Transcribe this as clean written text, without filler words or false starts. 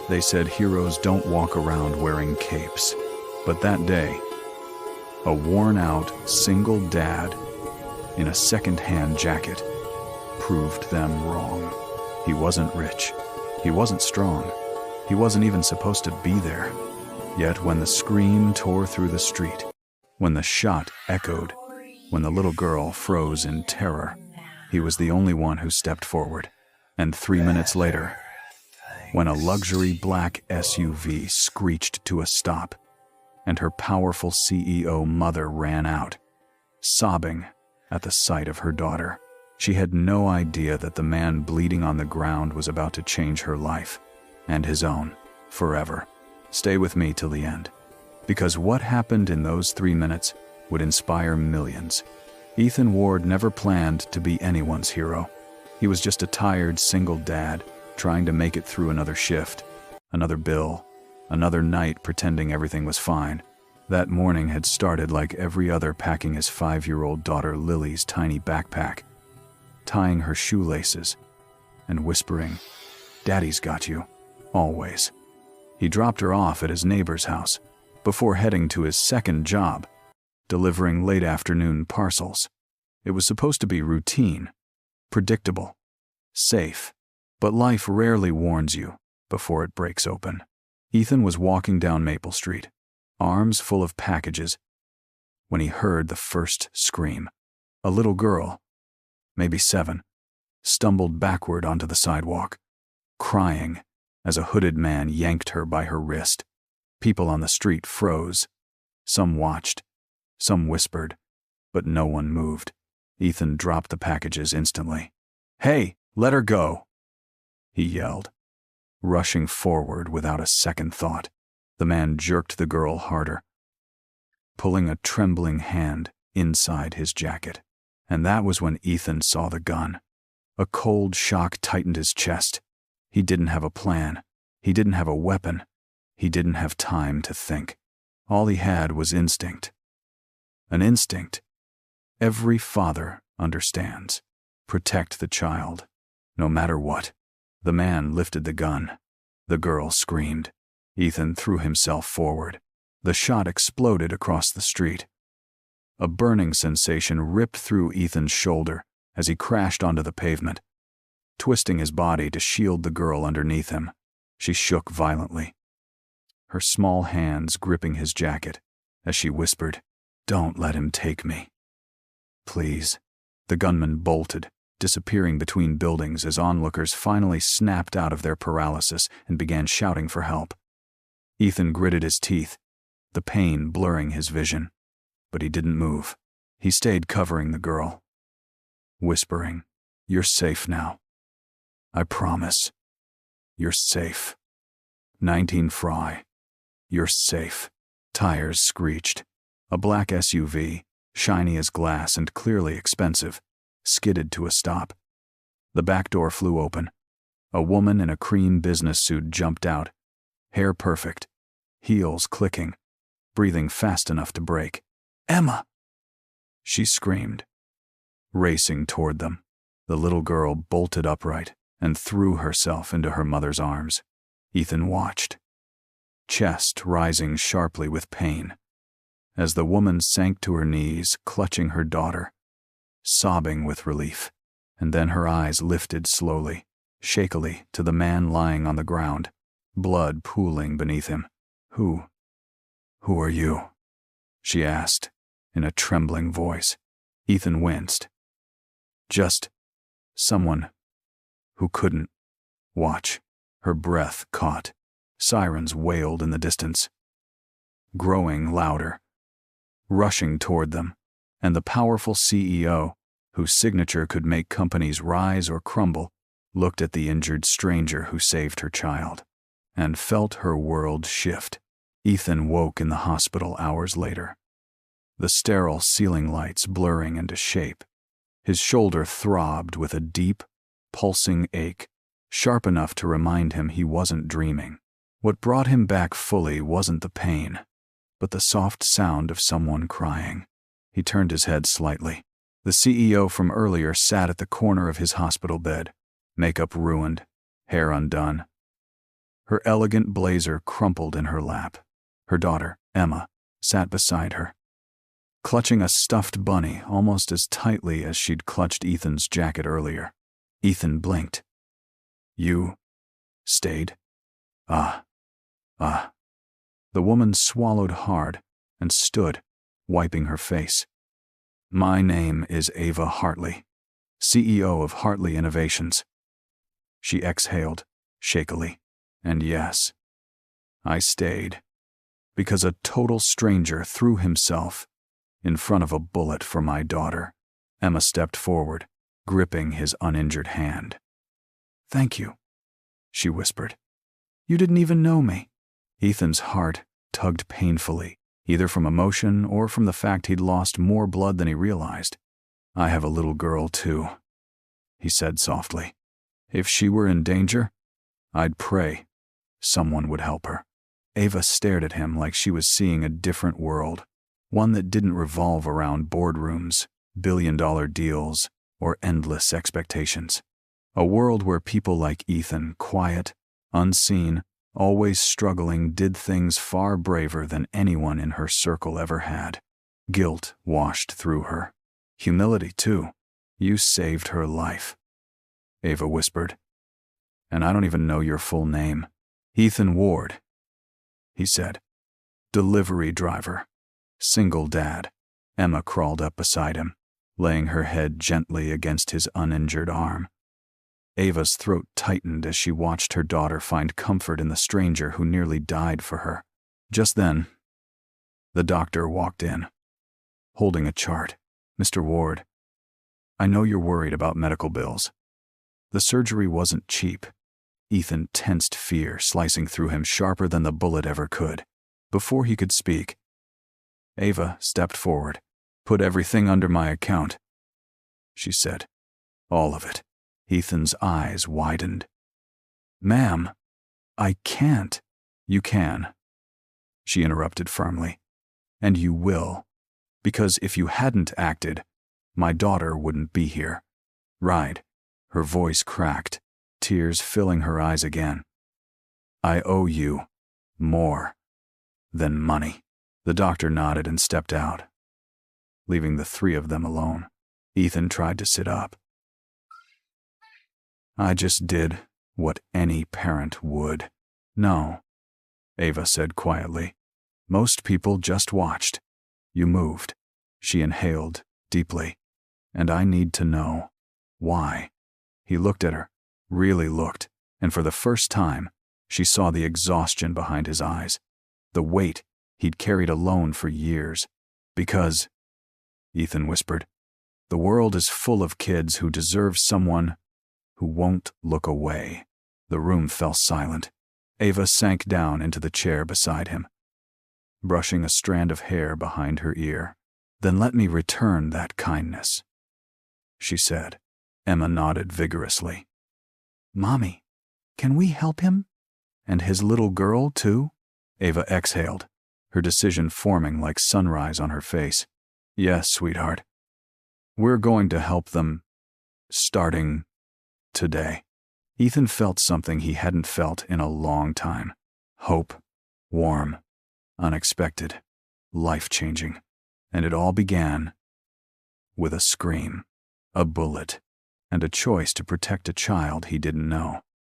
They said heroes don't walk around wearing capes. But that day, a worn-out, single dad in a second-hand jacket proved them wrong. He wasn't rich. He wasn't strong. He wasn't even supposed to be there. Yet when the scream tore through the street, when the shot echoed, when the little girl froze in terror, he was the only one who stepped forward. And 3 minutes later, when a luxury black SUV screeched to a stop, and her powerful CEO mother ran out, sobbing at the sight of her daughter, she had no idea that the man bleeding on the ground was about to change her life, and his own, forever. Stay with me till the end, because what happened in those 3 minutes would inspire millions. Ethan Ward never planned to be anyone's hero. He was just a tired, single dad trying to make it through another shift, another bill, another night pretending everything was fine. That morning had started like every other, packing his 5-year-old daughter Lily's tiny backpack, tying her shoelaces, and whispering, "Daddy's got you, always." He dropped her off at his neighbor's house before heading to his second job, delivering late afternoon parcels. It was supposed to be routine, predictable, safe, but life rarely warns you before it breaks open. Ethan was walking down Maple Street, arms full of packages, when he heard the first scream. A little girl, maybe 7, stumbled backward onto the sidewalk, crying as a hooded man yanked her by her wrist. People on the street froze. Some watched, some whispered, but no one moved. Ethan dropped the packages instantly. "Hey, let her go!" he yelled, rushing forward without a second thought. The man jerked the girl harder, pulling a trembling hand inside his jacket. And that was when Ethan saw the gun. A cold shock tightened his chest. He didn't have a plan. He didn't have a weapon. He didn't have time to think. All he had was instinct. An instinct every father understands. Protect the child, no matter what. The man lifted the gun. The girl screamed. Ethan threw himself forward. The shot exploded across the street. A burning sensation ripped through Ethan's shoulder as he crashed onto the pavement, twisting his body to shield the girl underneath him. She shook violently, her small hands gripping his jacket as she whispered, "Don't let him take me. Please." The gunman bolted, disappearing between buildings as onlookers finally snapped out of their paralysis and began shouting for help. Ethan gritted his teeth, the pain blurring his vision. But he didn't move. He stayed covering the girl, whispering, "You're safe now. I promise. You're safe. 19 Fry. You're safe." Tires screeched. A black SUV, shiny as glass and clearly expensive, skidded to a stop. The back door flew open. A woman in a cream business suit jumped out, hair perfect, heels clicking, breathing fast enough to brake. "Emma!" she screamed, racing toward them. The little girl bolted upright and threw herself into her mother's arms. Ethan watched, chest rising sharply with pain, as the woman sank to her knees, clutching her daughter, sobbing with relief, and then her eyes lifted slowly, shakily, to the man lying on the ground, blood pooling beneath him. Who are you?" she asked, in a trembling voice. Ethan winced. "Just someone who couldn't watch." Her breath caught. Sirens wailed in the distance, growing louder, rushing toward them, and the powerful CEO, whose signature could make companies rise or crumble, looked at the injured stranger who saved her child, and felt her world shift. Ethan woke in the hospital hours later, the sterile ceiling lights blurring into shape. His shoulder throbbed with a deep, pulsing ache, sharp enough to remind him he wasn't dreaming. What brought him back fully wasn't the pain, but the soft sound of someone crying. He turned his head slightly. The CEO from earlier sat at the corner of his hospital bed, makeup ruined, hair undone. Her elegant blazer crumpled in her lap. Her daughter, Emma, sat beside her, clutching a stuffed bunny almost as tightly as she'd clutched Ethan's jacket earlier. Ethan blinked. "You stayed?" Ah. The woman swallowed hard and stood, wiping her face. "My name is Ava Hartley, CEO of Hartley Innovations." She exhaled, shakily. "And yes, I stayed, because a total stranger threw himself in front of a bullet for my daughter." Emma stepped forward, gripping his uninjured hand. "Thank you," she whispered. "You didn't even know me." Ethan's heart tugged painfully, either from emotion or from the fact he'd lost more blood than he realized. "I have a little girl, too," he said softly. "If she were in danger, I'd pray someone would help her." Ava stared at him like she was seeing a different world, one that didn't revolve around boardrooms, billion-dollar deals, or endless expectations. A world where people like Ethan, quiet, unseen, always struggling, did things far braver than anyone in her circle ever had. Guilt washed through her. Humility, too. "You saved her life," Ava whispered. "And I don't even know your full name." "Ethan Ward," he said. "Delivery driver. Single dad." Emma crawled up beside him, laying her head gently against his uninjured arm. Ava's throat tightened as she watched her daughter find comfort in the stranger who nearly died for her. Just then, the doctor walked in, holding a chart. "Mr. Ward, I know you're worried about medical bills. The surgery wasn't cheap." Ethan tensed, fear slicing through him sharper than the bullet ever could. Before he could speak, Ava stepped forward. "Put everything under my account," she said. "All of it." Ethan's eyes widened. "Ma'am, I can't." "You can," she interrupted firmly. "And you will. Because if you hadn't acted, my daughter wouldn't be here." "Right." Her voice cracked, tears filling her eyes again. "I owe you more than money." The doctor nodded and stepped out, leaving the three of them alone. Ethan tried to sit up. "I just did what any parent would." "No," Ava said quietly. "Most people just watched. You moved." She inhaled deeply. "And I need to know why." He looked at her, really looked, and for the first time, she saw the exhaustion behind his eyes, the weight he'd carried alone for years. "Because," Ethan whispered, "the world is full of kids who deserve someone who won't look away." The room fell silent. Ava sank down into the chair beside him, brushing a strand of hair behind her ear. "Then let me return that kindness," she said. Emma nodded vigorously. "Mommy, can we help him? And his little girl, too?" Ava exhaled, her decision forming like sunrise on her face. "Yes, sweetheart. We're going to help them, starting today." Ethan felt something he hadn't felt in a long time. Hope, warm, unexpected, life-changing. And it all began with a scream, a bullet, and a choice to protect a child he didn't know.